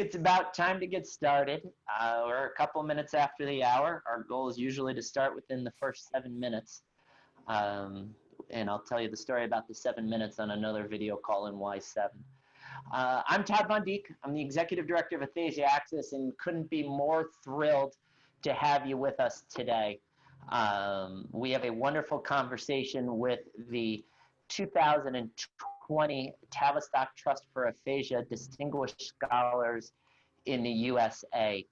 it's about time to get started. We're a couple minutes after the hour. Our goal is usually to start within the first 7 minutes. And I'll tell you the story about the 7 minutes on another video call in Y7. I'm Todd Von Dijk. I'm the Executive Director of Aphasia Access and couldn't be more thrilled to have you with us today. We have a wonderful conversation with the 2020 Tavistock Trust for Aphasia Distinguished Scholars in the USA.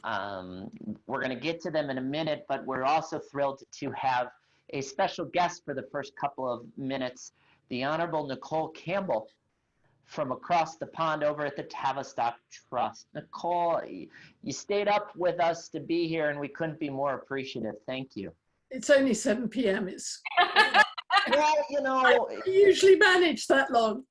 We're going to get to them in a minute, but we're also thrilled to have a special guest for the first couple of minutes, the Honorable Nicole Campbell from across the pond over at the Tavistock Trust. Nicole, you stayed up with us to be here, and we couldn't be more appreciative. Thank you. It's only 7 p.m. It's well, you know, I usually manage that long.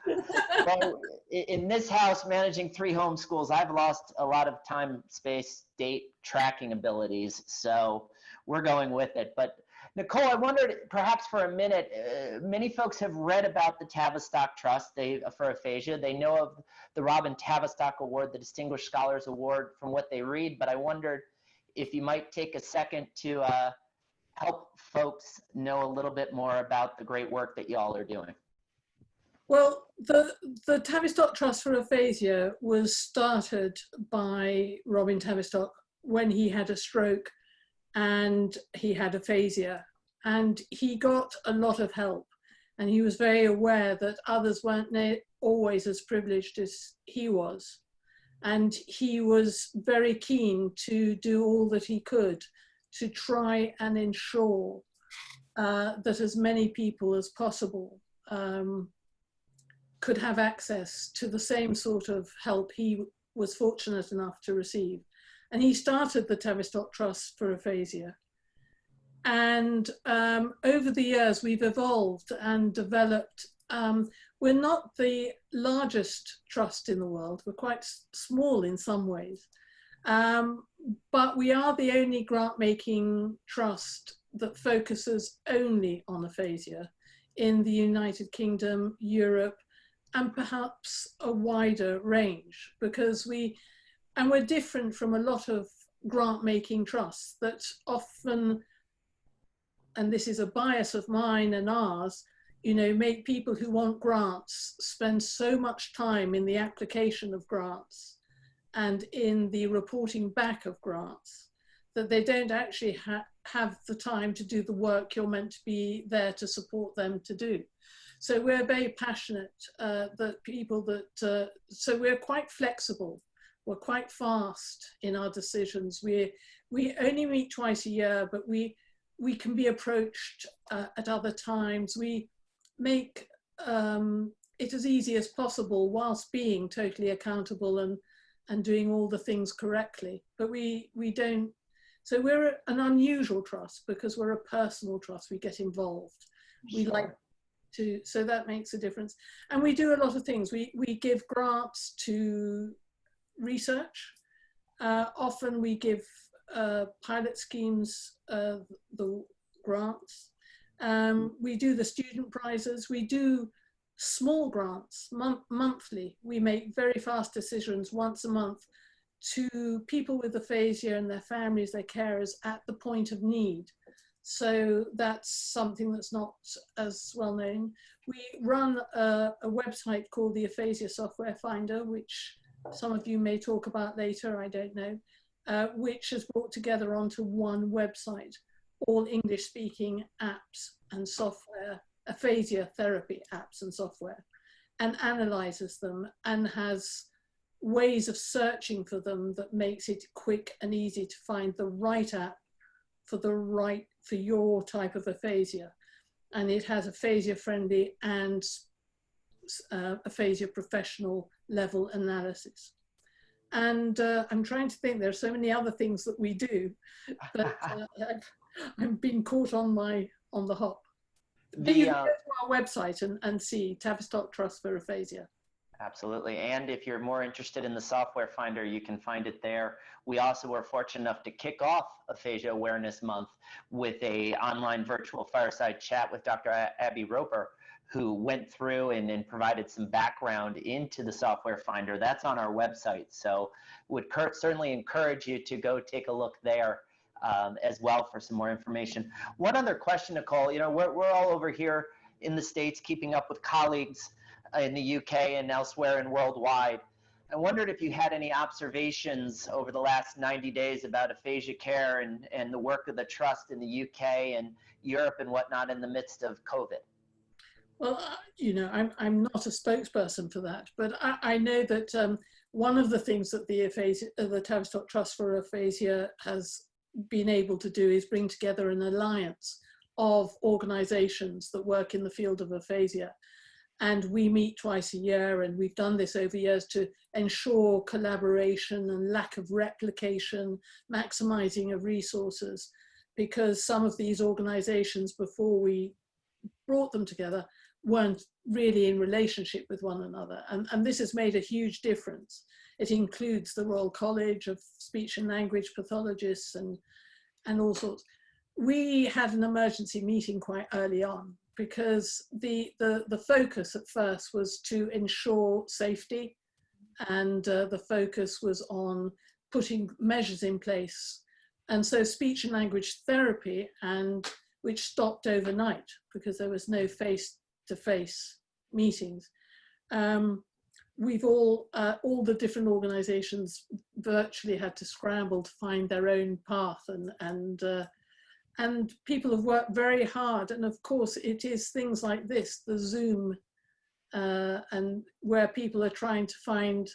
Well, in this house, managing 3 homeschools, I've lost a lot of time, space, date tracking abilities, so we're going with it. But Nicole, I wondered, perhaps for a minute, many folks have read about the Tavistock Trust for Aphasia. They know of the Robin Tavistock Award, the Distinguished Scholars Award, from what they read, but I wondered if you might take a second to help folks know a little bit more about the great work that y'all are doing. Well, the Tavistock Trust for Aphasia was started by Robin Tavistock when he had a stroke and he had aphasia, and he got a lot of help, and he was very aware that others weren't always as privileged as he was, and he was very keen to do all that he could to try and ensure that as many people as possible could have access to the same sort of help he was fortunate enough to receive. And he started the Tavistock Trust for Aphasia. And over the years, we've evolved and developed. We're not the largest trust in the world. We're quite small in some ways. But we are the only grant-making trust that focuses only on aphasia in the United Kingdom, Europe, and perhaps a wider range, because we're different from a lot of grant-making trusts that often, and this is a bias of mine and ours, you know, make people who want grants spend so much time in the application of grants and in the reporting back of grants that they don't actually have the time to do the work you're meant to be there to support them to do. So we're very passionate that people that, so we're quite flexible. We're quite fast in our decisions. We only meet twice a year, but we can be approached at other times. We make it as easy as possible whilst being totally accountable and doing all the things correctly. But we don't, so we're an unusual trust because we're a personal trust. We get involved. We like to, so that makes a difference. And we do a lot of things. We give grants to research. Often we give pilot schemes the grants. We do the student prizes. We do small grants monthly. We make very fast decisions once a month to people with aphasia and their families, their carers at the point of need. So that's something that's not as well known. We run a website called the Aphasia Software Finder, which some of you may talk about later, I don't know, which has brought together onto one website all English-speaking apps and software, aphasia therapy apps and software, and analyzes them and has ways of searching for them that makes it quick and easy to find the right app for your type of aphasia. And it has aphasia friendly and aphasia professional level analysis. And I'm trying to think, there are so many other things that we do, but I'm being caught on the hop. You can go to our website and see Tavistock Trust for Aphasia. Absolutely. And if you're more interested in the software finder, you can find it there. We also were fortunate enough to kick off Aphasia Awareness Month with an online virtual fireside chat with Dr. Abby Roper, who went through and provided some background into the software finder. That's on our website. So would certainly encourage you to go take a look there as well for some more information. One other question, Nicole, you know, we're all over here in the States keeping up with colleagues in the UK and elsewhere and worldwide. I wondered if you had any observations over the last 90 days about aphasia care and the work of the Trust in the UK and Europe and whatnot in the midst of COVID. Well, you know, I'm not a spokesperson for that, but I know that one of the things that the Tavistock Trust for Aphasia has been able to do is bring together an alliance of organizations that work in the field of aphasia. And we meet twice a year, and we've done this over years to ensure collaboration and lack of replication, maximizing of resources, because some of these organizations, before we brought them together, weren't really in relationship with one another. And this has made a huge difference. It includes the Royal College of Speech and Language Pathologists and all sorts. We had an emergency meeting quite early on, because the focus at first was to ensure safety, and the focus was on putting measures in place. And so speech and language therapy, which stopped overnight because there was no face-to-face meetings. We've all the different organizations virtually had to scramble to find their own path, and people have worked very hard. And of course, it is things like this, the Zoom, and where people are trying to find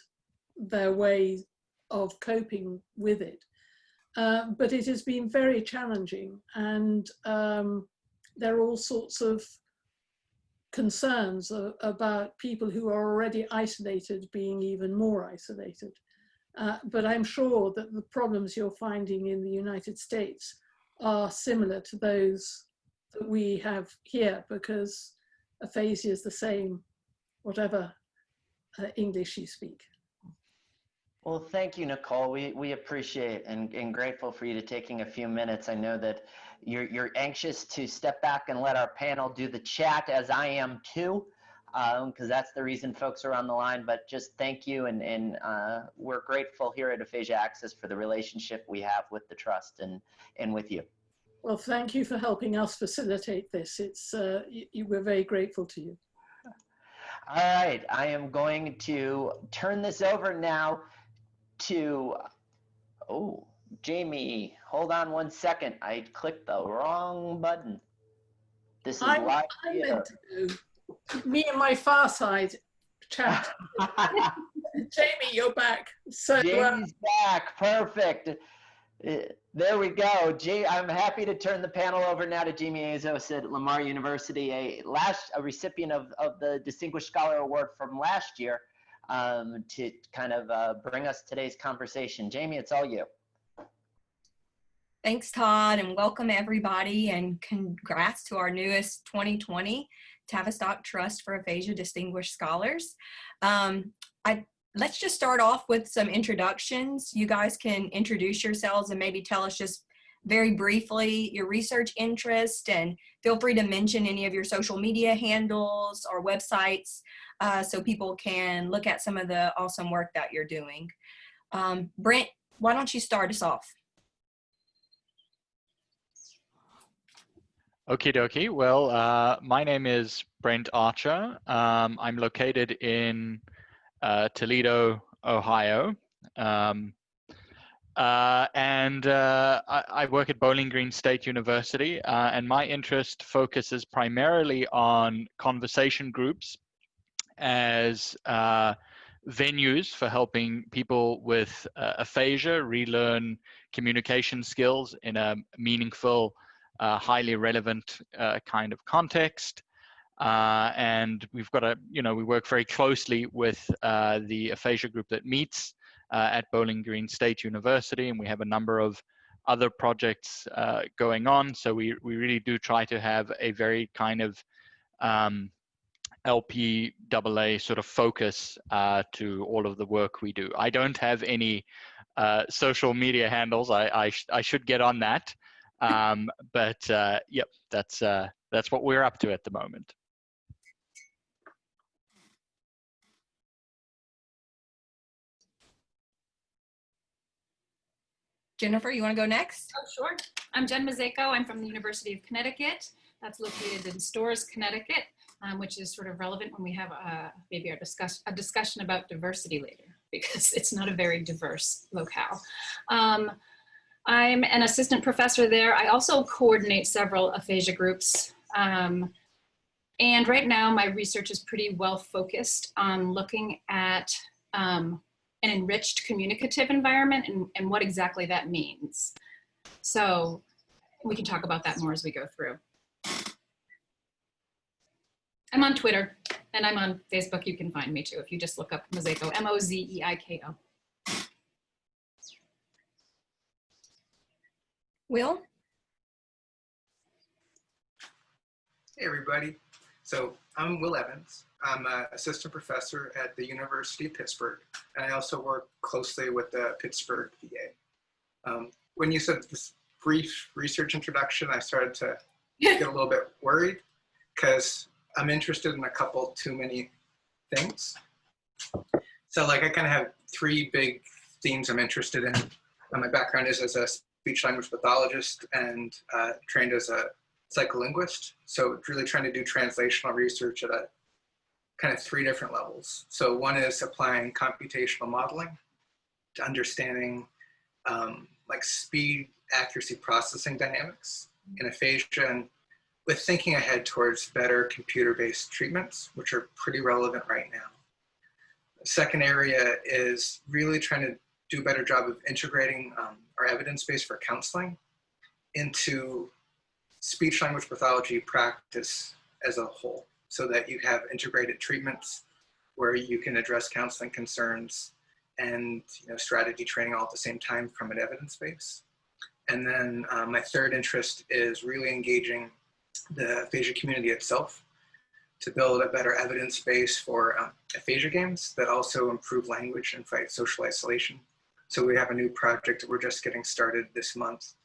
their way of coping with it. But it has been very challenging, and there are all sorts of concerns about people who are already isolated being even more isolated. But I'm sure that the problems you're finding in the United States are similar to those that we have here, because aphasia is the same, whatever English you speak. Well, thank you, Nicole. We appreciate and grateful for you to taking a few minutes. I know that you're anxious to step back and let our panel do the chat, as I am too, because that's the reason folks are on the line. But just thank you, and we're grateful here at Aphasia Access for the relationship we have with the Trust and with you. Well, thank you for helping us facilitate this. It's we're very grateful to you. All right, I am going to turn this over now to, oh, Jamie, hold on one second. I clicked the wrong button. This is live here. Me and my Fireside chat. Jamie, you're back. So Jamie's back, perfect. There we go. I'm happy to turn the panel over now to Jamie Azios at Lamar University, a recipient of the Distinguished Scholar Award from last year, to kind of bring us today's conversation. Jamie, it's all you. Thanks, Todd, and welcome everybody, and congrats to our newest 2020 Tavistock Trust for Aphasia Distinguished Scholars. Let's just start off with some introductions. You guys can introduce yourselves and maybe tell us just very briefly your research interest, and feel free to mention any of your social media handles or websites so people can look at some of the awesome work that you're doing. Brent, why don't you start us off? Okie dokie. Well, my name is Brent Archer. I'm located in Toledo, Ohio. I work at Bowling Green State University, and my interest focuses primarily on conversation groups as venues for helping people with aphasia relearn communication skills in a meaningful, highly relevant kind of context. And we've got we work very closely with the aphasia group that meets at Bowling Green State University, and we have a number of other projects going on. So we really do try to have a very kind of LPAA sort of focus to all of the work we do. I don't have any social media handles. I should get on that. But yep, that's what we're up to at the moment. Jennifer, you want to go next? Oh, sure. I'm Jen Mizeko. I'm from the University of Connecticut. That's located in Storrs, Connecticut, which is sort of relevant when we have maybe a discussion about diversity later, because it's not a very diverse locale. I'm an assistant professor there. I also coordinate several aphasia groups. And right now my research is pretty well focused on looking at an enriched communicative environment and what exactly that means. So we can talk about that more as we go through. I'm on Twitter and I'm on Facebook. You can find me too if you just look up Mizeko, M-O-Z-E-I-K-O. Will? Hey everybody. So I'm Will Evans. I'm an assistant professor at the University of Pittsburgh, and I also work closely with the Pittsburgh VA. When you said this brief research introduction, I started to get a little bit worried because I'm interested in a couple too many things. So like I kind of have three big themes I'm interested in. My background is as a speech language pathologist and trained as a psycholinguist. So really trying to do translational research at a kind of three different levels. So one is applying computational modeling to understanding like speed, accuracy, processing dynamics in aphasia, and with thinking ahead towards better computer-based treatments, which are pretty relevant right now. The second area is really trying to do a better job of integrating our evidence base for counseling into speech language pathology practice as a whole, so that you have integrated treatments where you can address counseling concerns and strategy training all at the same time from an evidence base. And then my third interest is really engaging the aphasia community itself to build a better evidence base for aphasia games that also improve language and fight social isolation. So we have a new project that we're just getting started this month,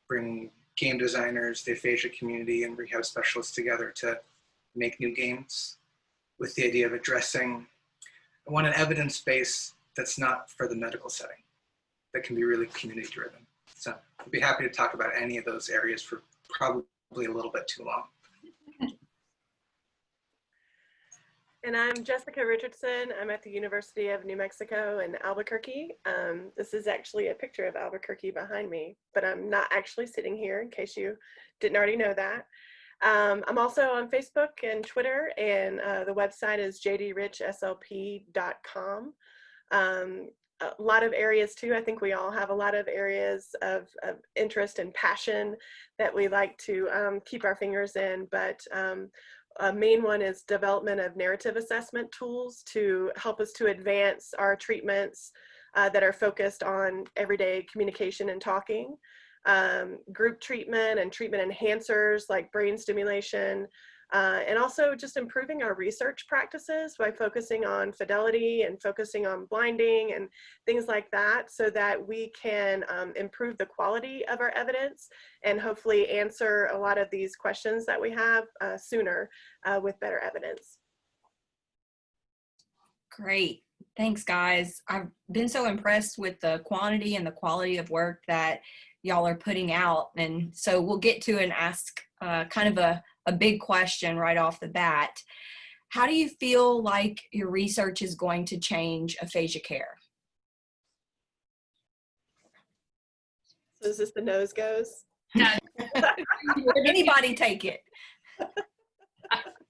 bringing game designers, the aphasia community, and rehab specialists together to make new games with the idea of addressing, I want an evidence base that's not for the medical setting, that can be really community driven. So I'd be happy to talk about any of those areas for probably a little bit too long. And I'm Jessica Richardson. I'm at the University of New Mexico in Albuquerque. This is actually a picture of Albuquerque behind me, but I'm not actually sitting here in case you didn't already know that. I'm also on Facebook and Twitter, and the website is jdrichslp.com. A lot of areas too. I think we all have a lot of areas of interest and passion that we like to keep our fingers in, but a main one is development of narrative assessment tools to help us to advance our treatments that are focused on everyday communication and talking. Group treatment and treatment enhancers like brain stimulation, and also just improving our research practices by focusing on fidelity and focusing on blinding and things like that, so that we can improve the quality of our evidence and hopefully answer a lot of these questions that we have sooner with better evidence. Great. Thanks, guys. I've been so impressed with the quantity and the quality of work that y'all are putting out. And so we'll get to and ask kind of a big question right off the bat. How do you feel like your research is going to change aphasia care? So is this the nose goes? Yeah. Anybody take it?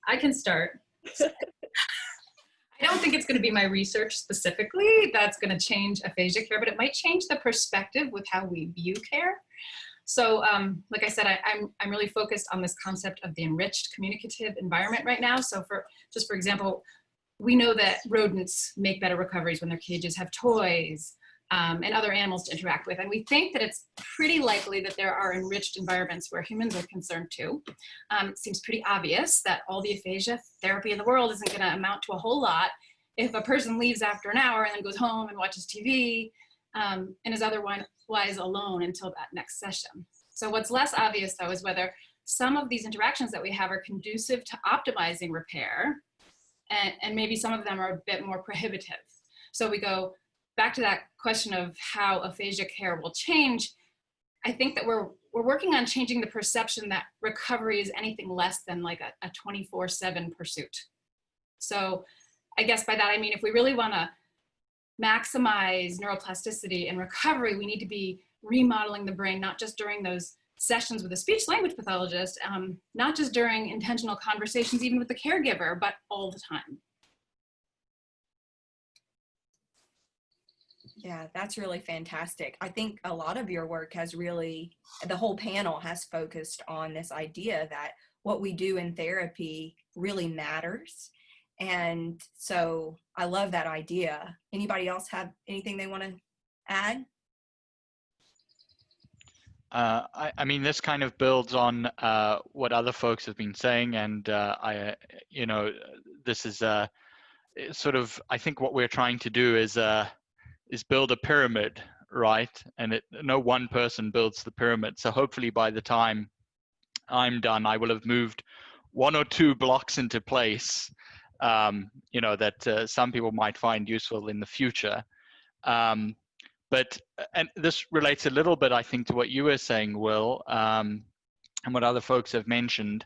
I can start. I don't think it's going to be my research specifically that's going to change aphasia care, but it might change the perspective with how we view care. So like I said, I'm really focused on this concept of the enriched communicative environment right now. So for example, we know that rodents make better recoveries when their cages have toys and other animals to interact with. And we think that it's pretty likely that there are enriched environments where humans are concerned too. It seems pretty obvious that all the aphasia therapy in the world isn't going to amount to a whole lot if a person leaves after an hour and then goes home and watches TV and is otherwise alone until that next session. So what's less obvious though is whether some of these interactions that we have are conducive to optimizing repair, and maybe some of them are a bit more prohibitive. So we go back to that question of how aphasia care will change. I think that we're working on changing the perception that recovery is anything less than like a 24/7 pursuit. So I guess by that I mean, if we really want to maximize neuroplasticity and recovery, we need to be remodeling the brain, not just during those sessions with a speech language pathologist, not just during intentional conversations, even with the caregiver, but all the time. Yeah, that's really fantastic. I think a lot of your work has really, the whole panel has focused on this idea that what we do in therapy really matters. And so I love that idea. Anybody else have anything they want to add? I mean, this kind of builds on what other folks have been saying, and this is sort of, I think what we're trying to do is build a pyramid, right? And no one person builds the pyramid. So hopefully by the time I'm done, I will have moved 1 or 2 blocks into place, that some people might find useful in the future. And this relates a little bit, I think, to what you were saying, Will, and what other folks have mentioned.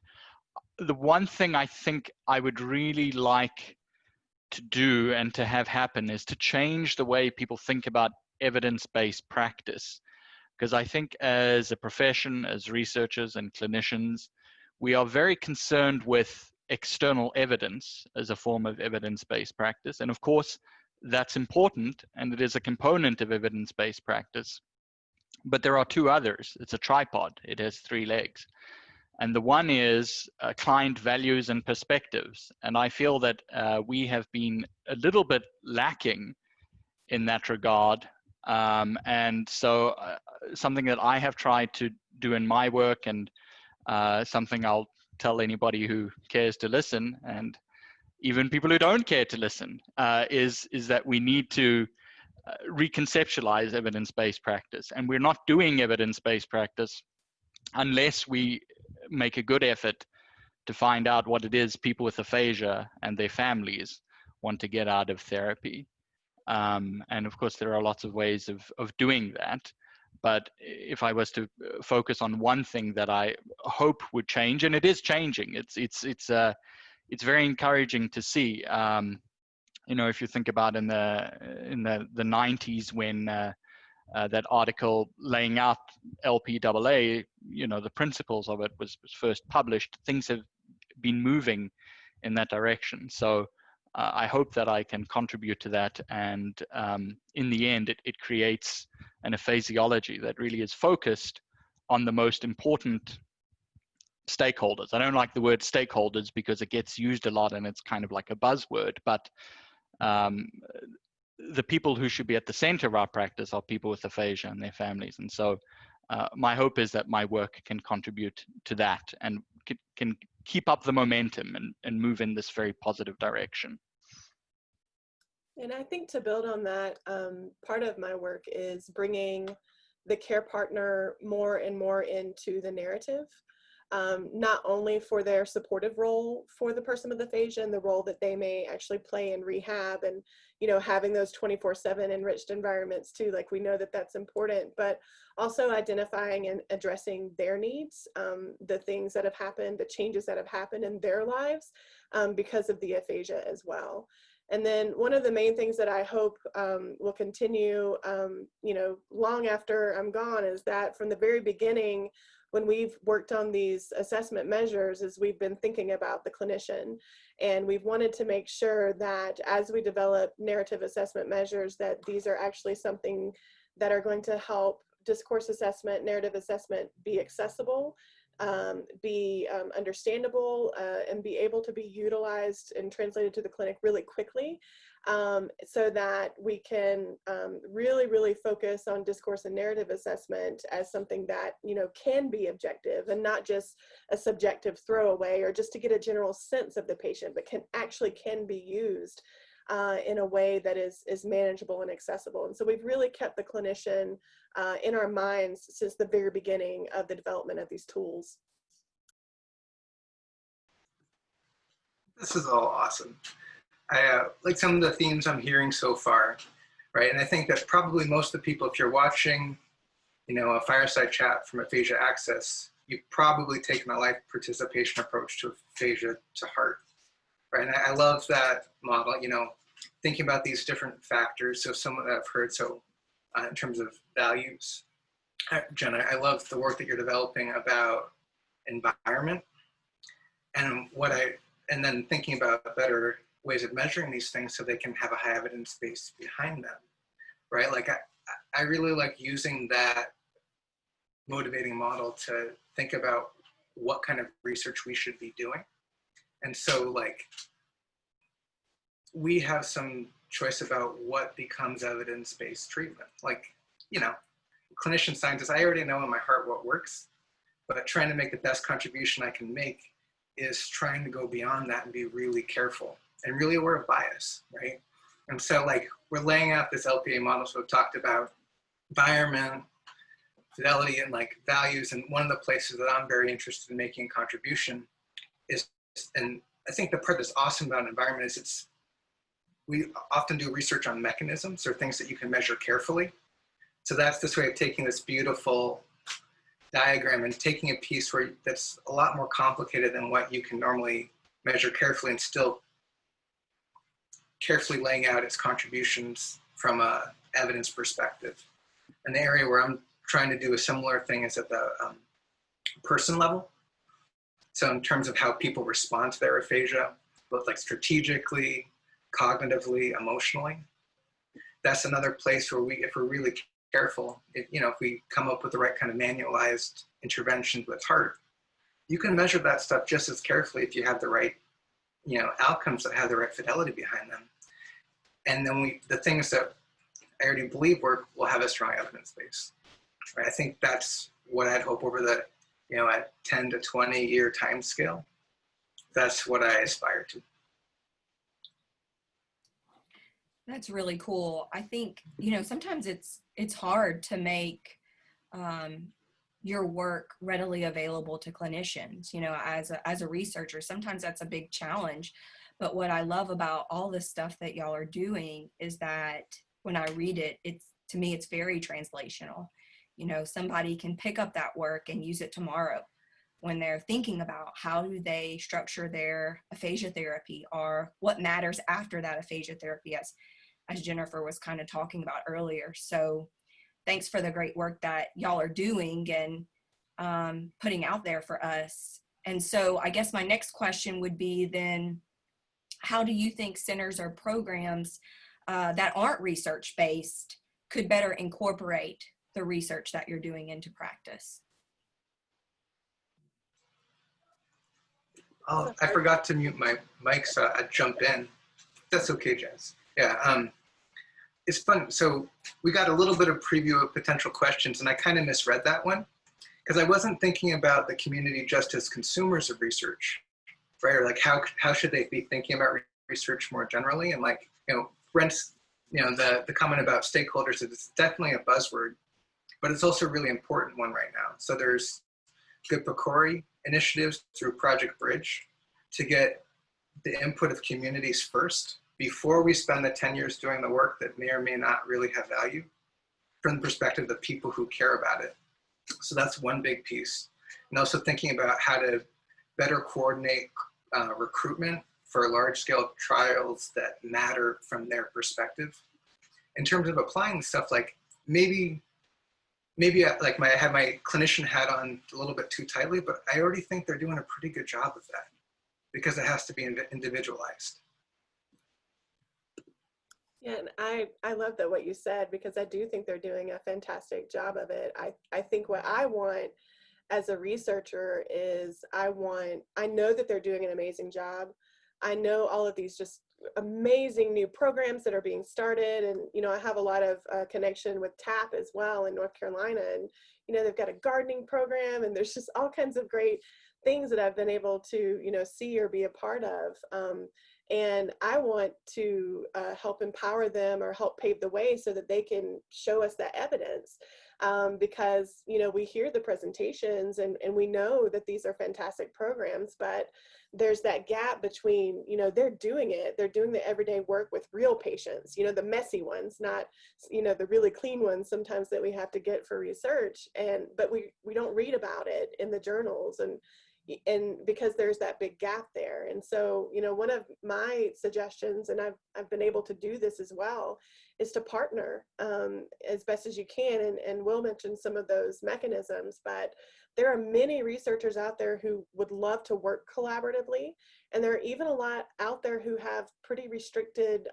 The one thing I think I would really like to do and to have happen is to change the way people think about evidence-based practice. Because I think as a profession, as researchers and clinicians, we are very concerned with external evidence as a form of evidence-based practice. And of course, that's important, and it is a component of evidence-based practice. But there are 2 others. It's a tripod. It has 3 legs. And the one is client values and perspectives. And I feel that we have been a little bit lacking in that regard. And so something that I have tried to do in my work, and something I'll tell anybody who cares to listen, and even people who don't care to listen, is that we need to reconceptualize evidence-based practice. And we're not doing evidence-based practice unless we make a good effort to find out what it is people with aphasia and their families want to get out of therapy. And of course, there are lots of ways of doing that. But if I was to focus on one thing that I hope would change, and it is changing, it's very encouraging to see. If you think about in the 90s when that article laying out LPAA, the principles of it was first published, things have been moving in that direction. So I hope that I can contribute to that. And in the end, it creates an aphasiology that really is focused on the most important stakeholders. I don't like the word stakeholders because it gets used a lot and it's kind of like a buzzword, but the people who should be at the center of our practice are people with aphasia and their families. And so my hope is that my work can contribute to that and can keep up the momentum and move in this very positive direction. And I think to build on that, part of my work is bringing the care partner more and more into the narrative, not only for their supportive role for the person with aphasia and the role that they may actually play in rehab and, having those 24/7 enriched environments too, like we know that that's important, but also identifying and addressing their needs, the things that have happened, the changes that have happened in their lives because of the aphasia as well. And then one of the main things that I hope will continue, long after I'm gone, is that from the very beginning, when we've worked on these assessment measures, is we've been thinking about the clinician, and we've wanted to make sure that as we develop narrative assessment measures, that these are actually something that are going to help discourse assessment, narrative assessment be accessible, be understandable, and be able to be utilized and translated to the clinic really quickly, so that we can really focus on discourse and narrative assessment as something that can be objective and not just a subjective throwaway or just to get a general sense of the patient, but can be used in a way that is manageable and accessible. And so we've really kept the clinician in our minds since the very beginning of the development of these tools. This is all awesome. I like some of the themes I'm hearing so far, right? And I think that probably most of the people, if you're watching a fireside chat from Aphasia Access, you've probably taken a life participation approach to aphasia to heart, right? And I love that model, thinking about these different factors. So some that I've heard, in terms of values, Jen, I love the work that you're developing about environment and then thinking about better ways of measuring these things so they can have a high evidence base behind them, right? Like I really like using that motivating model to think about what kind of research we should be doing. And so like, we have some choice about what becomes evidence-based treatment. Like, clinician scientist, I already know in my heart what works, but trying to make the best contribution I can make is trying to go beyond that and be really careful and really aware of bias, right? And so like, we're laying out this LPA model, so we've talked about environment, fidelity, and like values. And one of the places that I'm very interested in making a contribution is, and I think the part that's awesome about environment is we often do research on mechanisms or things that you can measure carefully. So that's this way of taking this beautiful diagram and taking a piece that's a lot more complicated than what you can normally measure carefully and still carefully laying out its contributions from a evidence perspective. And the area where I'm trying to do a similar thing is at the person level. So in terms of how people respond to their aphasia, both like strategically, cognitively, emotionally, that's another place where if we're really careful, if we come up with the right kind of manualized interventions with heart, you can measure that stuff just as carefully if you have the right, outcomes that have the right fidelity behind them. And then the things that I already believe work will have a strong evidence base. Right? I think that's what I'd hope over the, at 10 to 20 year time scale. That's what I aspire to. That's really cool. I think, sometimes it's hard to make your work readily available to clinicians, as a researcher. Sometimes that's a big challenge. But what I love about all this stuff that y'all are doing is that when I read it, to me, it's very translational. Somebody can pick up that work and use it tomorrow when they're thinking about how do they structure their aphasia therapy or what matters after that aphasia therapy, as Jennifer was kind of talking about earlier. So thanks for the great work that y'all are doing and putting out there for us. And so I guess my next question would be then, how do you think centers or programs that aren't research-based could better incorporate the research that you're doing into practice? Oh, I forgot to mute my mic, so I'd jump in. That's okay, Jess. Yeah, it's fun. So we got a little bit of preview of potential questions, and I kind of misread that one because I wasn't thinking about the community just as consumers of research, right? Or like how should they be thinking about research more generally? And like, Brent's, the comment about stakeholders, it's definitely a buzzword, but it's also a really important one right now. So there's good PCORI initiatives through Project Bridge to get the input of communities first before we spend the 10 years doing the work that may or may not really have value from the perspective of people who care about it. So that's one big piece. And also thinking about how to better coordinate recruitment for large scale trials that matter from their perspective. In terms of applying stuff, like maybe I had my clinician hat on a little bit too tightly, but I already think they're doing a pretty good job of that because it has to be individualized. Yeah, and I love that what you said, because I do think they're doing a fantastic job of it. I think what I want as a researcher is I know that they're doing an amazing job. I know all of these just amazing new programs that are being started, and I have a lot of connection with TAP as well in North Carolina, and they've got a gardening program, and there's just all kinds of great things that I've been able to see or be a part of. And I want to help empower them or help pave the way so that they can show us that evidence. because, you know, we hear the presentations and we know that these are fantastic programs, but there's that gap between, you know, they're doing the everyday work with real patients, you know, the messy ones, not, you know, the really clean ones sometimes that we have to get for research. But we don't read about it in the journals, and because there's that big gap there. And so, you know, one of my suggestions, and I've been able to do this as well, is to partner as best as you can. And Will mentioned some of those mechanisms, but there are many researchers out there who would love to work collaboratively. And there are even a lot out there who have pretty restricted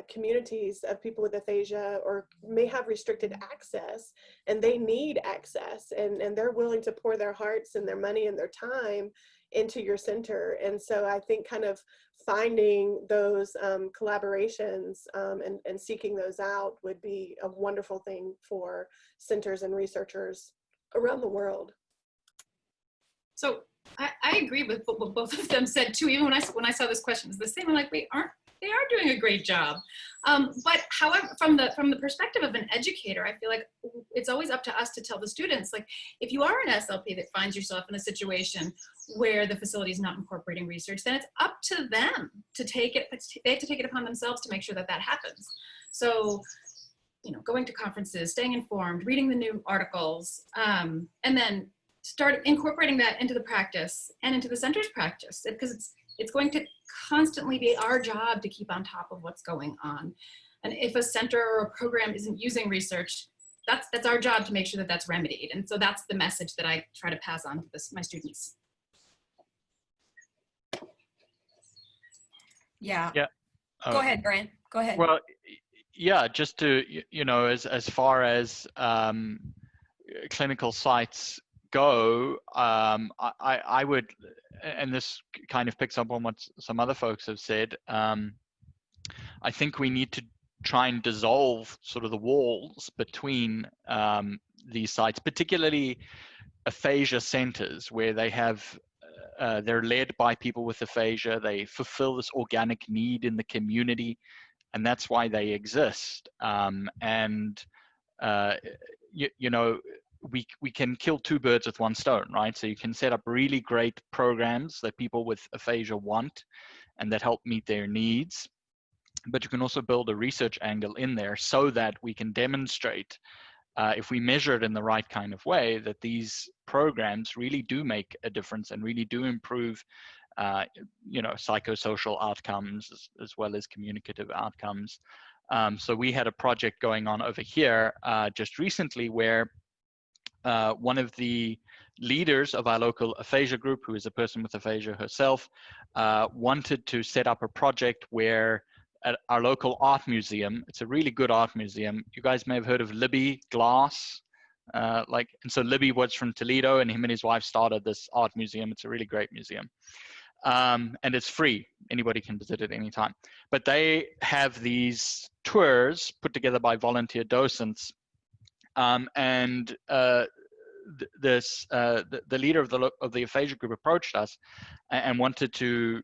communities of people with aphasia, or may have restricted access, and they need access, and they're willing to pour their hearts and their money and their time into your center. And so I think kind of finding those collaborations and seeking those out would be a wonderful thing for centers and researchers around the world. So I agree with what both of them said too. Even when I saw this question, it's the same. I'm like, they are doing a great job. But however, from the perspective of an educator, I feel like it's always up to us to tell the students, like, if you are an SLP that finds yourself in a situation where the facility is not incorporating research, then it's up to them to take it. They have to take it upon themselves to make sure that that happens. So, you know, going to conferences, staying informed, reading the new articles, and then start incorporating that into the practice and into the center's practice, because it's going to constantly be our job to keep on top of what's going on. And if a center or a program isn't using research, that's our job to make sure that that's remedied. And so that's the message that I try to pass on to my students. Yeah. Yeah. Go ahead, Brent. Go ahead. Well, yeah, just to, you know, as far as clinical sites go, I would, and this kind of picks up on what some other folks have said, I think we need to try and dissolve sort of the walls between these sites, particularly aphasia centers, where they have they're led by people with aphasia. They fulfill this organic need in the community, and that's why they exist. You know, we can kill two birds with one stone, right? So you can set up really great programs that people with aphasia want and that help meet their needs, but you can also build a research angle in there so that we can demonstrate, if we measure it in the right kind of way, that these programs really do make a difference and really do improve you know, psychosocial outcomes as well as communicative outcomes. So we had a project going on over here just recently where one of the leaders of our local aphasia group, who is a person with aphasia herself, wanted to set up a project where at our local art museum, it's a really good art museum. You guys may have heard of Libby Glass. And so Libby was from Toledo, and him and his wife started this art museum. It's a really great museum. And it's free. Anybody can visit it anytime. But they have these tours put together by volunteer docents. The leader of the aphasia group approached us and wanted to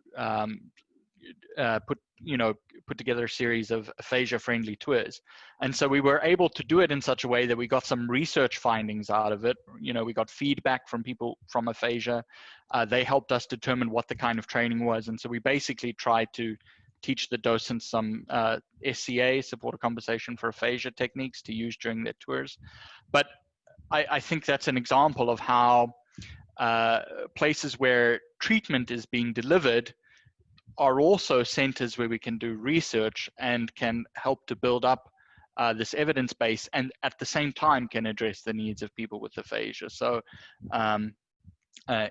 put together a series of aphasia-friendly tours. And so we were able to do it in such a way that we got some research findings out of it. You know, we got feedback from people from aphasia. They helped us determine what the kind of training was. And so we basically tried to teach the docents some SCA, supported conversation for aphasia techniques to use during their tours. But I think that's an example of how places where treatment is being delivered are also centers where we can do research and can help to build up this evidence base, and at the same time can address the needs of people with aphasia. So,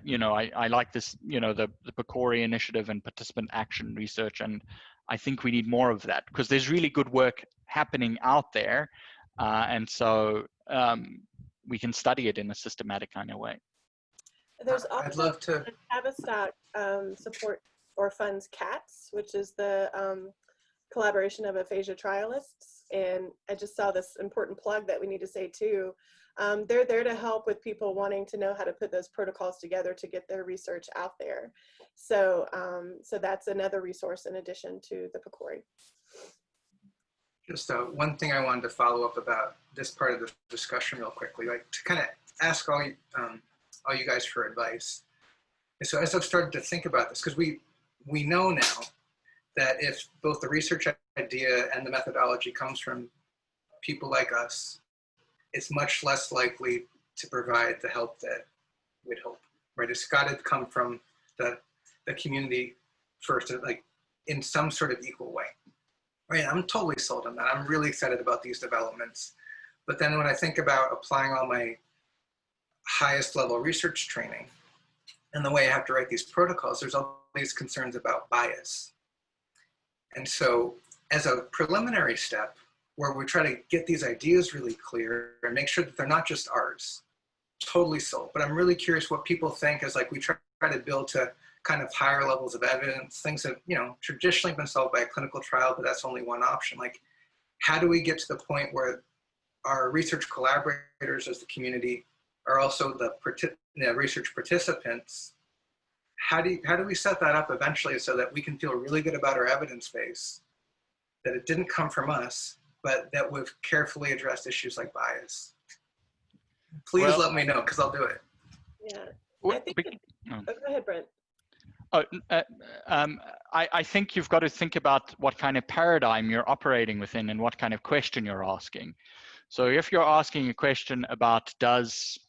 you know, I like this, you know, the PCORI initiative and participant action research, and I think we need more of that because there's really good work happening out there, and so we can study it in a systematic kind of way. There's also I'd love to. Tavistock support or funds CATS, which is the collaboration of aphasia trialists. And I just saw this important plug that we need to say too. They're there to help with people wanting to know how to put those protocols together to get their research out there. So, so that's another resource in addition to the PCORI. Just one thing I wanted to follow up about this part of the discussion real quickly, like to kind of ask all you guys for advice. And so as I've started to think about this, because we know now that if both the research idea and the methodology comes from people like us, it's much less likely to provide the help that we'd hope, right? It's got to come from the community first, like in some sort of equal way, right? I'm totally sold on that. I'm really excited about these developments. But then when I think about applying all my highest level research training and the way I have to write these protocols, there's all these concerns about bias. And so as a preliminary step, where we try to get these ideas really clear and make sure that they're not just ours, totally sold. But I'm really curious what people think as like we try to build to kind of higher levels of evidence, things that, you know, traditionally been solved by a clinical trial, but that's only one option. Like, how do we get to the point where our research collaborators as the community are also the research participants? How do we set that up eventually so that we can feel really good about our evidence base, that it didn't come from us, but that we've carefully addressed issues like bias? Please let me know, because I'll do it. Yeah. Well, I think oh, go ahead, Brent. I think you've got to think about what kind of paradigm you're operating within and what kind of question you're asking. So if you're asking a question about does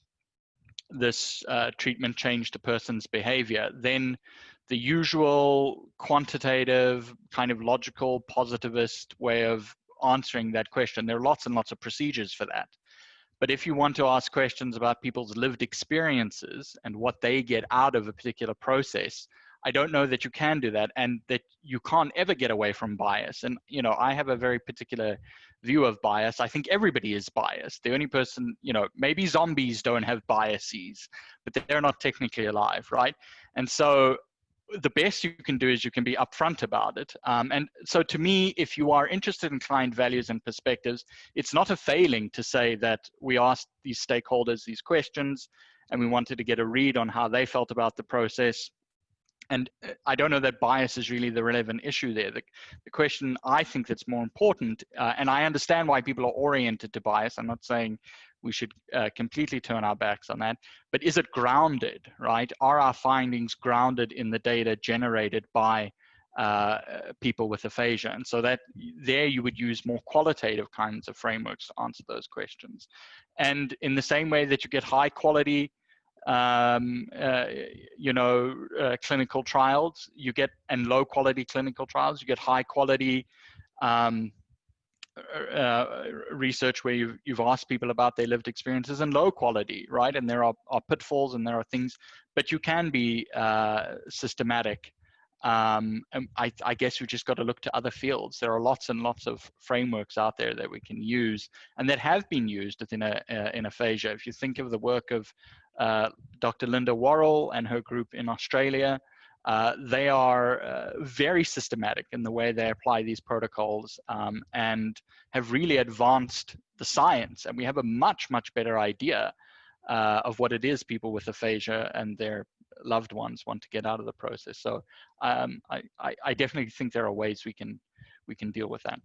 this treatment change the person's behavior, then the usual quantitative, kind of logical, positivist way of answering that question, there are lots and lots of procedures for that. But if you want to ask questions about people's lived experiences and what they get out of a particular process, I don't know that you can do that, and that you can't ever get away from bias. And, you know, I have a very particular view of bias. I think everybody is biased. The only person, you know, maybe zombies don't have biases, but they're not technically alive, right? And so the best you can do is you can be upfront about it. And so to me, if you are interested in client values and perspectives, it's not a failing to say that we asked these stakeholders these questions and we wanted to get a read on how they felt about the process. And I don't know that bias is really the relevant issue there. The question I think that's more important, and I understand why people are oriented to bias. I'm not saying we should completely turn our backs on that, but is it grounded, right? Are our findings grounded in the data generated by people with aphasia? And so that there you would use more qualitative kinds of frameworks to answer those questions. And in the same way that you get high quality clinical trials, you get, and low quality clinical trials, you get high quality research where you've asked people about their lived experiences, and low quality, right? And there are pitfalls and there are things, but you can be systematic. And I guess we just got to look to other fields. There are lots and lots of frameworks out there that we can use and that have been used in aphasia. If you think of the work of Dr. Linda Worrell and her group in Australia, they are very systematic in the way they apply these protocols and have really advanced the science. And we have a much, much better idea of what it is people with aphasia and their loved ones want to get out of the process. So I definitely think there are ways we can deal with that.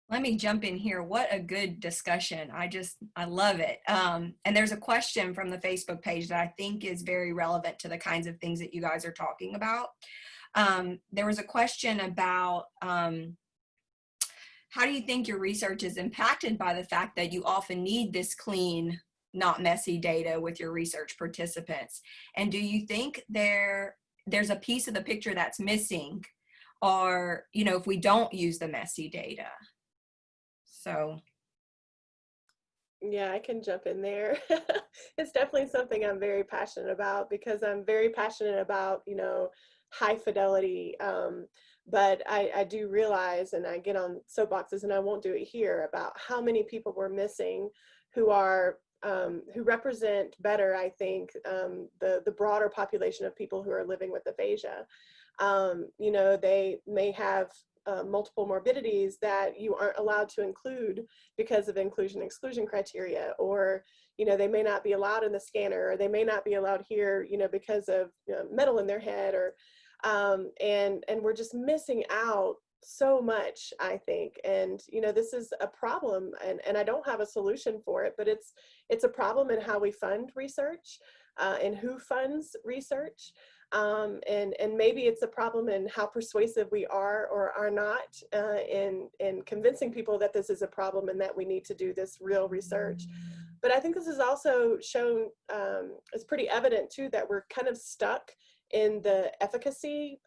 Let me jump in here. What a good discussion. I love it. And there's a question from the Facebook page that I think is very relevant to the kinds of things that you guys are talking about. There was a question about how do you think your research is impacted by the fact that you often need this clean, not messy data with your research participants? And do you think there's a piece of the picture that's missing, or, you know, if we don't use the messy data? So. Yeah, I can jump in there. It's definitely something I'm very passionate about, because I'm very passionate about, you know, high fidelity. But I do realize, and I get on soapboxes, and I won't do it here, about how many people we're missing who are who represent better, I think, the broader population of people who are living with aphasia. You know, they may have multiple morbidities that you aren't allowed to include because of inclusion-exclusion criteria, or, you know, they may not be allowed in the scanner, or they may not be allowed here, you know, because of, you know, metal in their head, or and we're just missing out so much, I think. And, you know, this is a problem, and I don't have a solution for it, but it's a problem in how we fund research, and who funds research. And maybe it's a problem in how persuasive we are or are not in convincing people that this is a problem and that we need to do this real research. But I think this is also shown, it's pretty evident too, that we're kind of stuck in the efficacy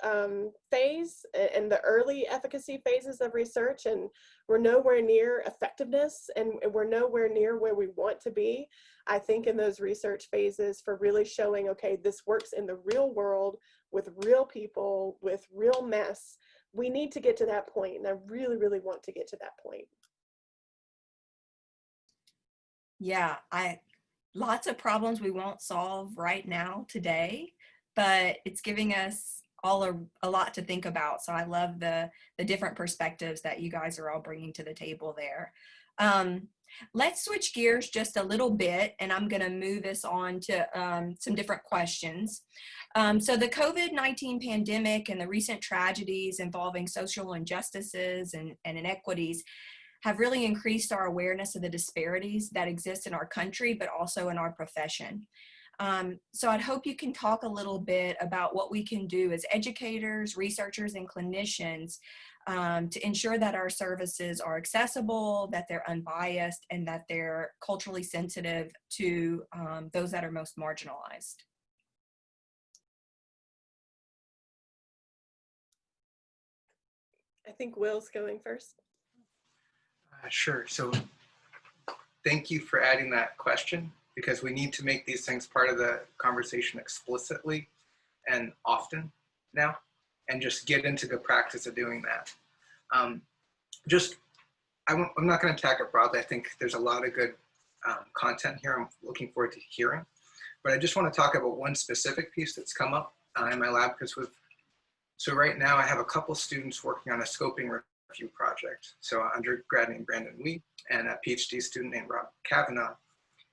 phase and the early efficacy phases of research, and we're nowhere near effectiveness, and we're nowhere near where we want to be, I think, in those research phases for really showing, okay, this works in the real world with real people, with real mess. We need to get to that point, and I really, really want to get to that point. Yeah, lots of problems we won't solve right now today, but it's giving us all a lot to think about. So I love the different perspectives that you guys are all bringing to the table there. Let's switch gears just a little bit, and I'm going to move us on to some different questions. So the COVID-19 pandemic and the recent tragedies involving social injustices and inequities have really increased our awareness of the disparities that exist in our country, but also in our profession. So I'd hope you can talk a little bit about what we can do as educators, researchers, and clinicians to ensure that our services are accessible, that they're unbiased, and that they're culturally sensitive to those that are most marginalized. I think Will's going first. Sure. So thank you for adding that question, because we need to make these things part of the conversation explicitly and often now, and just get into the practice of doing that. I'm not going to attack it broadly. I think there's a lot of good content here I'm looking forward to hearing, but I just want to talk about one specific piece that's come up in my lab. So right now I have a couple students working on a scoping review project. So an undergrad named Brandon Wee and a PhD student named Rob Kavanaugh.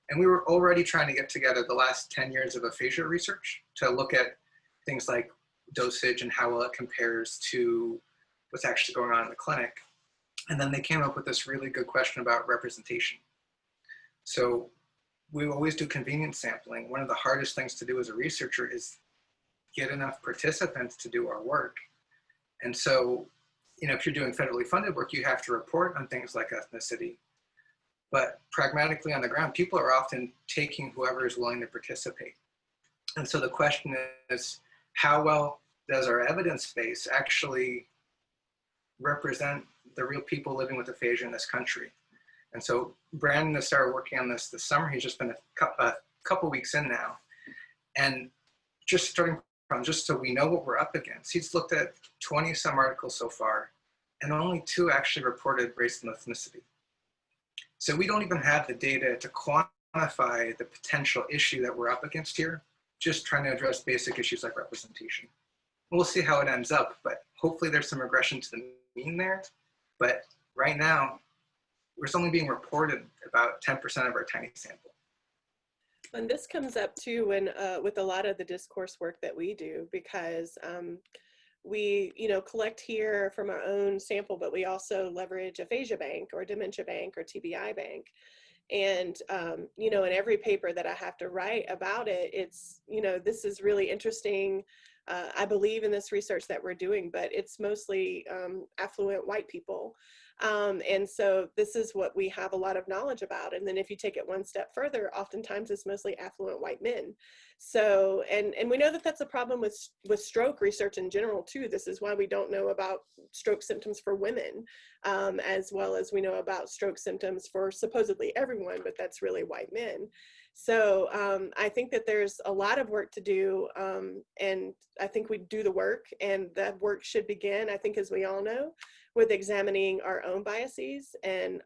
And we were already trying to get together the last 10 years of aphasia research to look at things like dosage and how well it compares to what's actually going on in the clinic. And then they came up with this really good question about representation. So we always do convenience sampling. One of the hardest things to do as a researcher is get enough participants to do our work. And so, you know, if you're doing federally funded work, you have to report on things like ethnicity. But pragmatically on the ground, people are often taking whoever is willing to participate. And so the question is, how well does our evidence base actually represent the real people living with aphasia in this country? And so Brandon has started working on this summer. He's just been a couple weeks in now. And just starting from, just so we know what we're up against, he's looked at 20 some articles so far, and only 2 actually reported race and ethnicity. So we don't even have the data to quantify the potential issue that we're up against here, just trying to address basic issues like representation. We'll see how it ends up, but hopefully there's some regression to the mean there. But right now, we're only being reported about 10% of our tiny sample. And this comes up too when with a lot of the discourse work that we do, because we, you know, collect here from our own sample, but we also leverage Aphasia Bank or Dementia Bank or TBI Bank. And, you know, in every paper that I have to write about it, it's, you know, this is really interesting. I believe in this research that we're doing, but it's mostly affluent white people. And so this is what we have a lot of knowledge about. And then if you take it one step further, oftentimes it's mostly affluent white men. So, and we know that that's a problem with stroke research in general too. This is why we don't know about stroke symptoms for women, as well as we know about stroke symptoms for supposedly everyone, but that's really white men. So I think that there's a lot of work to do, and I think we do the work, and that work should begin, I think, as we all know, with examining our own biases and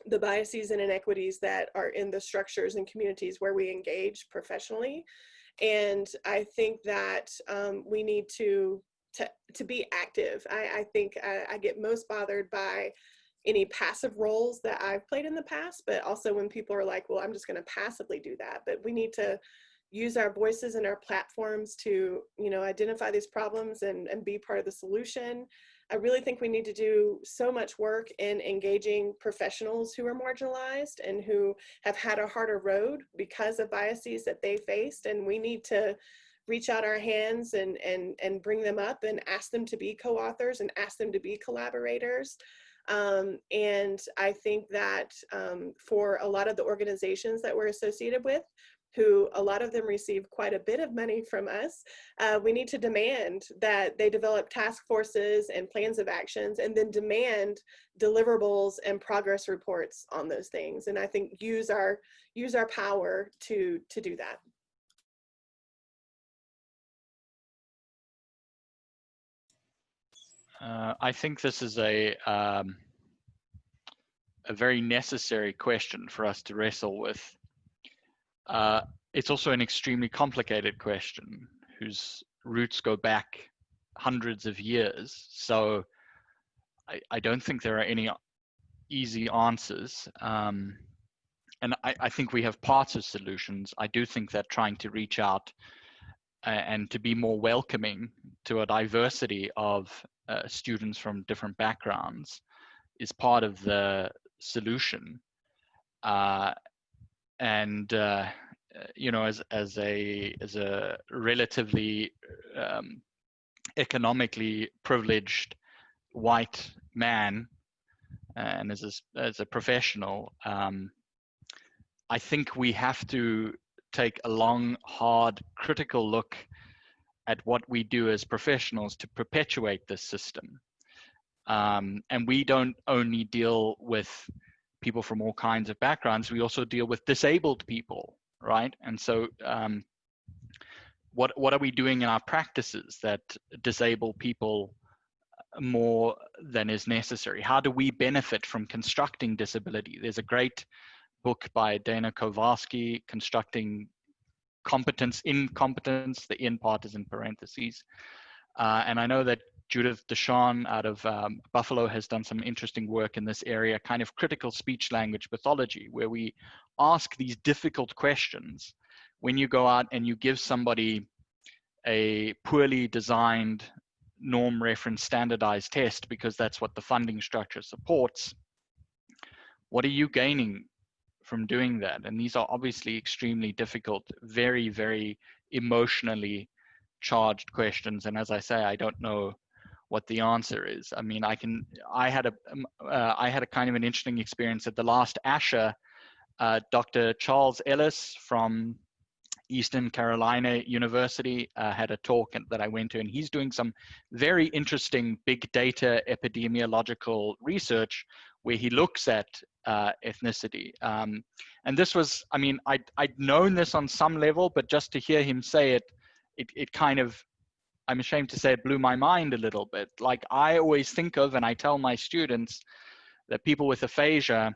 the biases and inequities that are in the structures and communities where we engage professionally. And I think that we need to be active. I think I get most bothered by any passive roles that I've played in the past, but also when people are like, well, I'm just going to passively do that. But we need to use our voices and our platforms to, you know, identify these problems and be part of the solution. I really think we need to do so much work in engaging professionals who are marginalized and who have had a harder road because of biases that they faced. And we need to reach out our hands and bring them up and ask them to be co-authors and ask them to be collaborators. And I think that for a lot of the organizations that we're associated with, who a lot of them receive quite a bit of money from us, we need to demand that they develop task forces and plans of actions, and then demand deliverables and progress reports on those things. And I think use our power to do that. I think this is a very necessary question for us to wrestle with. It's also an extremely complicated question whose roots go back hundreds of years. So I don't think there are any easy answers. And I think we have parts of solutions. I do think that trying to reach out and to be more welcoming to a diversity of students from different backgrounds is part of the solution. You know, as a relatively economically privileged white man, and as a professional, I think we have to take a long, hard, critical look at what we do as professionals to perpetuate this system. And we don't only deal with people from all kinds of backgrounds, we also deal with disabled people, right? And so what are we doing in our practices that disable people more than is necessary? How do we benefit from constructing disability? There's a great book by Dana Kowalski, Constructing Competence, Incompetence, the in part is in parentheses. And I know that Judith Deshawn out of Buffalo has done some interesting work in this area, kind of critical speech language pathology, where we ask these difficult questions. When you go out and you give somebody a poorly designed norm reference standardized test because that's what the funding structure supports, what are you gaining from doing that? And these are obviously extremely difficult, very, very emotionally charged questions. And as I say, I don't know what the answer is. I mean, I had a kind of an interesting experience at the last ASHA. Dr. Charles Ellis from Eastern Carolina University had a talk that I went to, and he's doing some very interesting big data epidemiological research where he looks at ethnicity. And this was, I mean, I'd known this on some level, but just to hear him say it, it kind of, I'm ashamed to say, it blew my mind a little bit. Like, I always think of, and I tell my students, that people with aphasia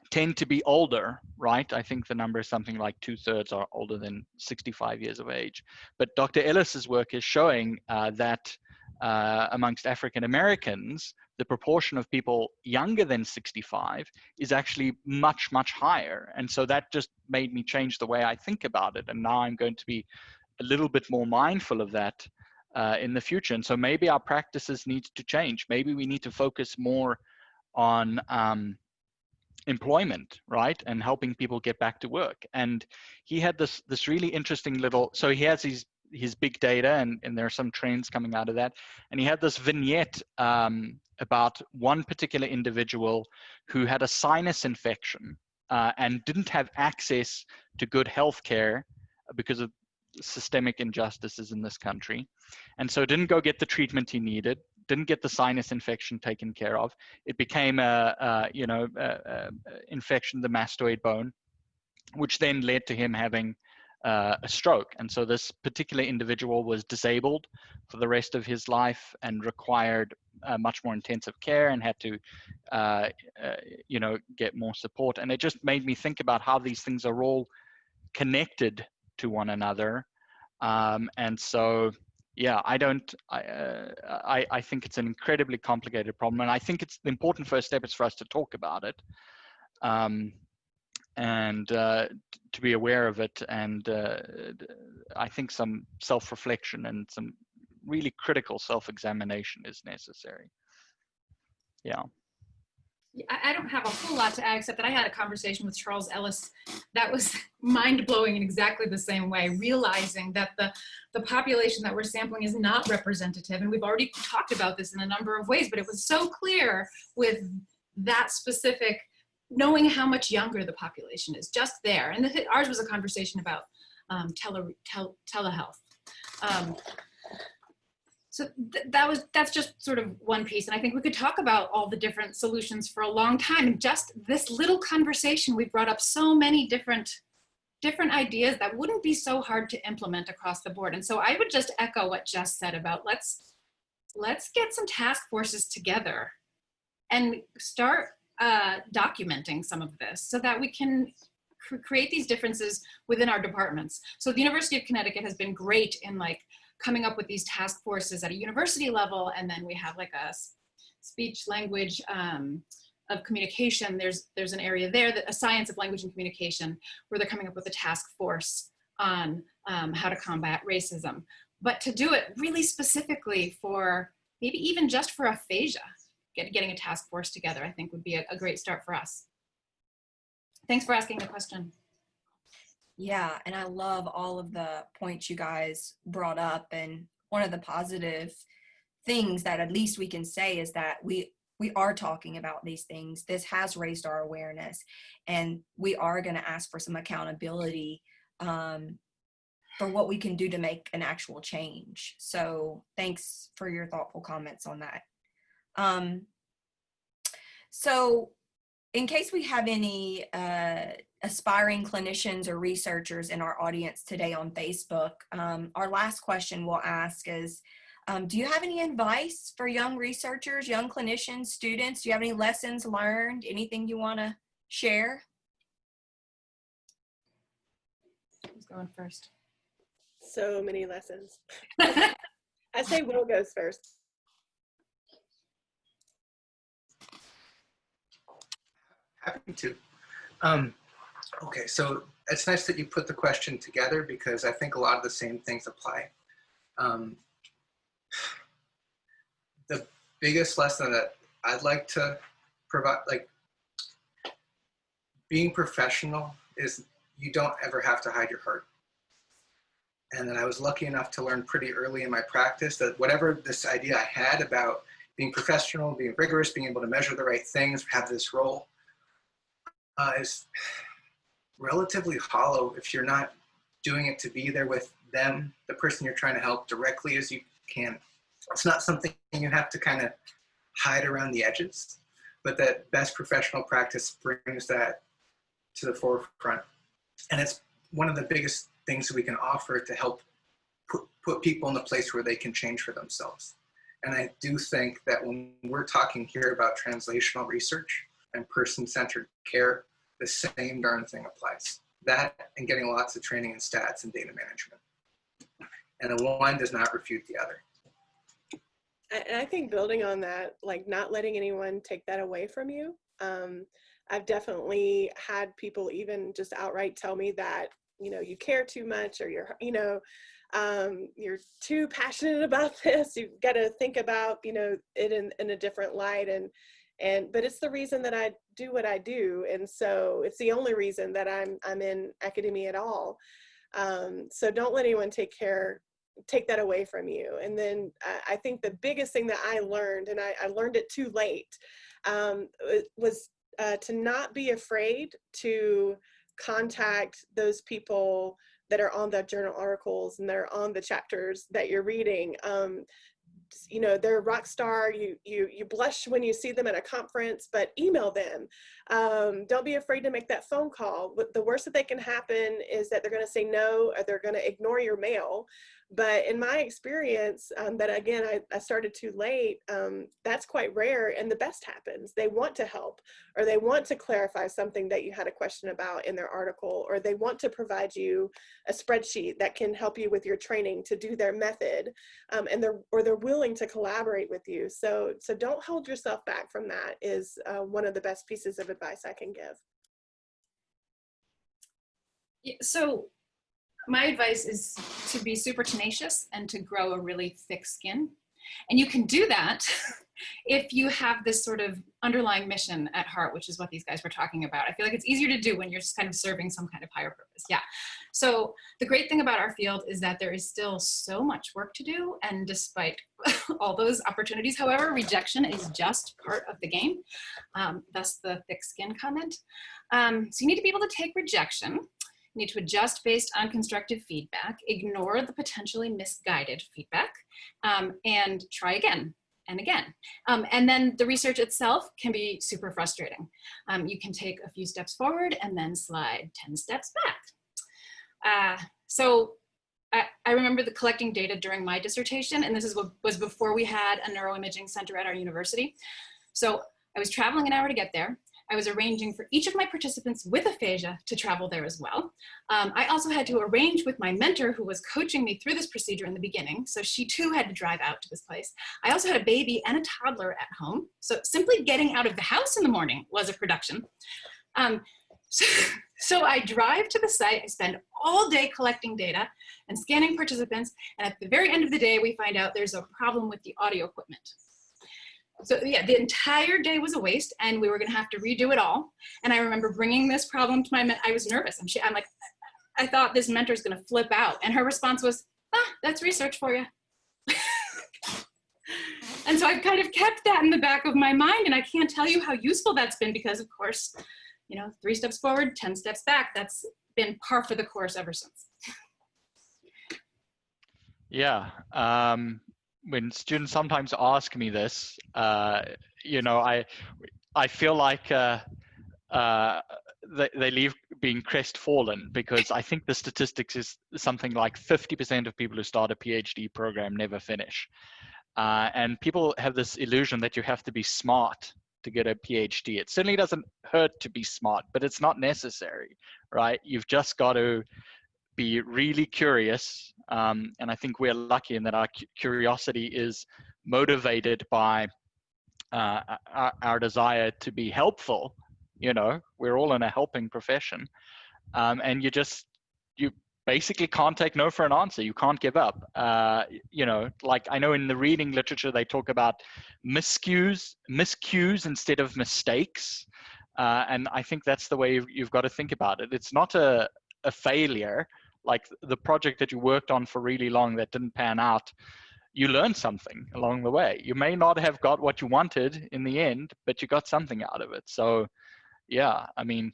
tend to be older, right? I think the number is something like 2/3 are older than 65 years of age. But Dr. Ellis's work is showing that amongst African Americans, the proportion of people younger than 65 is actually much, much higher. And so that just made me change the way I think about it. And now I'm going to be a little bit more mindful of that in the future. And so maybe our practices need to change. Maybe we need to focus more on employment, right, and helping people get back to work. And he had this really interesting little, so he has his big data, and there are some trends coming out of that. And he had this vignette about one particular individual who had a sinus infection and didn't have access to good health care because of systemic injustices in this country, and so didn't go get the treatment he needed, didn't get the sinus infection taken care of. It became a infection of the mastoid bone, which then led to him having a stroke. And so this particular individual was disabled for the rest of his life and required much more intensive care and had to get more support. And it just made me think about how these things are all connected to one another. And so, yeah, I think it's an incredibly complicated problem. And I think it's the important first step is for us to talk about it and to be aware of it. And I think some self-reflection and some really critical self-examination is necessary. Yeah. I don't have a whole lot to add, except that I had a conversation with Charles Ellis that was mind-blowing in exactly the same way, realizing that the population that we're sampling is not representative. And we've already talked about this in a number of ways, but it was so clear with that specific, knowing how much younger the population is, just there. And ours was a conversation about telehealth. So that's just sort of one piece. And I think we could talk about all the different solutions for a long time. And just this little conversation, we brought up so many different ideas that wouldn't be so hard to implement across the board. And so I would just echo what Jess said about let's get some task forces together and start documenting some of this so that we can create these differences within our departments. So the University of Connecticut has been great in like coming up with these task forces at a university level, and then we have like a speech language of communication. There's an area there, that a science of language and communication, where they're coming up with a task force on how to combat racism. But to do it really specifically for maybe even just for aphasia, getting a task force together, I think would be a great start for us. Thanks for asking the question. Yeah, and I love all of the points you guys brought up. And one of the positive things that at least we can say is that we are talking about these things. This has raised our awareness, and we are going to ask for some accountability for what we can do to make an actual change. So thanks for your thoughtful comments on that. So in case we have any aspiring clinicians or researchers in our audience today on Facebook, our last question we'll ask is, do you have any advice for young researchers, young clinicians, students? Do you have any lessons learned? Anything you want to share? Who's going first? So many lessons. I say Will goes first. Happy to. Okay, so it's nice that you put the question together, because I think a lot of the same things apply. The biggest lesson that I'd like to provide, like, being professional is you don't ever have to hide your heart. And then I was lucky enough to learn pretty early in my practice that whatever this idea I had about being professional, being rigorous, being able to measure the right things, have this role, is relatively hollow if you're not doing it to be there with them, the person you're trying to help, directly as you can. It's not something you have to kind of hide around the edges, but that best professional practice brings that to the forefront. And it's one of the biggest things that we can offer to help put people in a place where they can change for themselves. And I do think that when we're talking here about translational research and person-centered care, the same darn thing applies. That and getting lots of training in stats and data management. And the one does not refute the other. And I think building on that, like not letting anyone take that away from you. I've definitely had people even just outright tell me that, you know, you care too much, or you're too passionate about this. You've got to think about, you know, it in a different light. But it's the reason that I do what I do. And so it's the only reason that I'm in academia at all. So don't let anyone take that away from you. And then I think the biggest thing that I learned, and I learned it too late, was to not be afraid to contact those people that are on the journal articles and that are on the chapters that you're reading. You know, they're a rock star. You blush when you see them at a conference, but email them. Don't be afraid to make that phone call. The worst that they can happen is that they're going to say no, or they're going to ignore your mail. But in my experience, that again, I started too late, that's quite rare, and the best happens. They want to help, or they want to clarify something that you had a question about in their article, or they want to provide you a spreadsheet that can help you with your training to do their method, and they're willing to collaborate with you. So don't hold yourself back from that is one of the best pieces of advice I can give. Yeah, so my advice is to be super tenacious and to grow a really thick skin. And you can do that if you have this sort of underlying mission at heart, which is what these guys were talking about. I feel like it's easier to do when you're just kind of serving some kind of higher purpose. Yeah. So the great thing about our field is that there is still so much work to do. And despite all those opportunities, however, rejection is just part of the game. Thus the thick skin comment. So you need to be able to take rejection. You need to adjust based on constructive feedback, ignore the potentially misguided feedback, and try again and again. And then the research itself can be super frustrating. You can take a few steps forward and then slide 10 steps back. So I remember collecting data during my dissertation, and this is what was before we had a neuroimaging center at our university. So I was traveling an hour to get there. I was arranging for each of my participants with aphasia to travel there as well. I also had to arrange with my mentor who was coaching me through this procedure in the beginning. So she too had to drive out to this place. I also had a baby and a toddler at home. So simply getting out of the house in the morning was a production. So I drive to the site, I spend all day collecting data and scanning participants. And at the very end of the day, we find out there's a problem with the audio equipment. So yeah, the entire day was a waste and we were gonna have to redo it all. And I remember bringing this problem to my mentor. I was nervous. I'm like, I thought this mentor's gonna flip out. And her response was, that's research for you. And so I've kind of kept that in the back of my mind, and I can't tell you how useful that's been because, of course, 3 steps forward, 10 steps back. That's been par for the course ever since. Yeah. When students sometimes ask me this, I feel like they leave being crestfallen, because I think the statistics is something like 50% of people who start a PhD program never finish. And people have this illusion that you have to be smart to get a PhD. It certainly doesn't hurt to be smart, but it's not necessary, right? You've just got to be really curious. And I think we're lucky in that our curiosity is motivated by our desire to be helpful. We're all in a helping profession. And you basically can't take no for an answer. You can't give up. Like I know in the reading literature, they talk about miscues instead of mistakes. And I think that's the way you've got to think about it. It's not a failure. Like the project that you worked on for really long that didn't pan out, you learned something along the way. You may not have got what you wanted in the end, but you got something out of it. So yeah, I mean,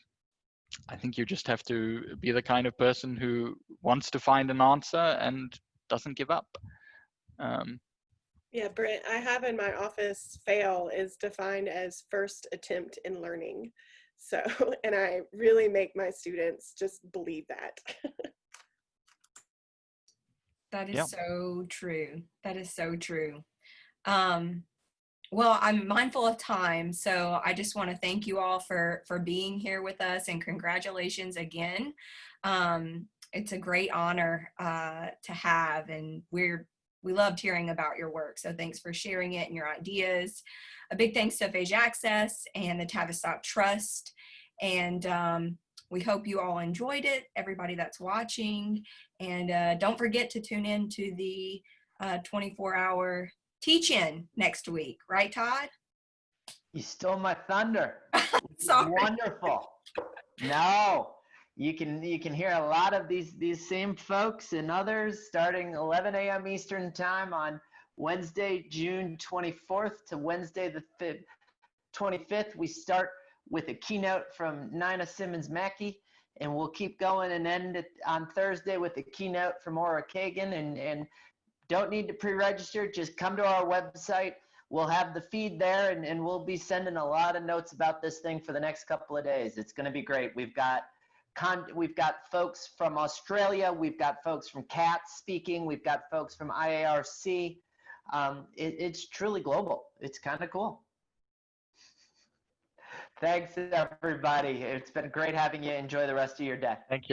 I think you just have to be the kind of person who wants to find an answer and doesn't give up. Yeah, Brent, I have in my office, fail is defined as first attempt in learning. So, and I really make my students just believe that. That is so true. That is so true. Well, I'm mindful of time, so I just want to thank you all for being here with us, and congratulations again. It's a great honor to have, and we loved hearing about your work. So thanks for sharing it and your ideas. A big thanks to Aphasia Access and the Tavistock Trust, and we hope you all enjoyed it, everybody that's watching. And don't forget to tune in to the 24-hour teach-in next week. Right, Todd? You stole my thunder. Sorry. Wonderful. No, you can hear a lot of these same folks and others starting 11 a.m. Eastern time on Wednesday, June 24th to Wednesday the 25th. We start with a keynote from Nina Simmons-Mackey, and we'll keep going and end it on Thursday with a keynote from Ora Kagan. And don't need to pre-register, just come to our website. We'll have the feed there, and we'll be sending a lot of notes about this thing for the next couple of days. It's going to be great. We've got folks from Australia, we've got folks from CATS speaking, we've got folks from IARC. It's truly global. It's kind of cool. Thanks, everybody. It's been great having you. Enjoy the rest of your day. Thank you.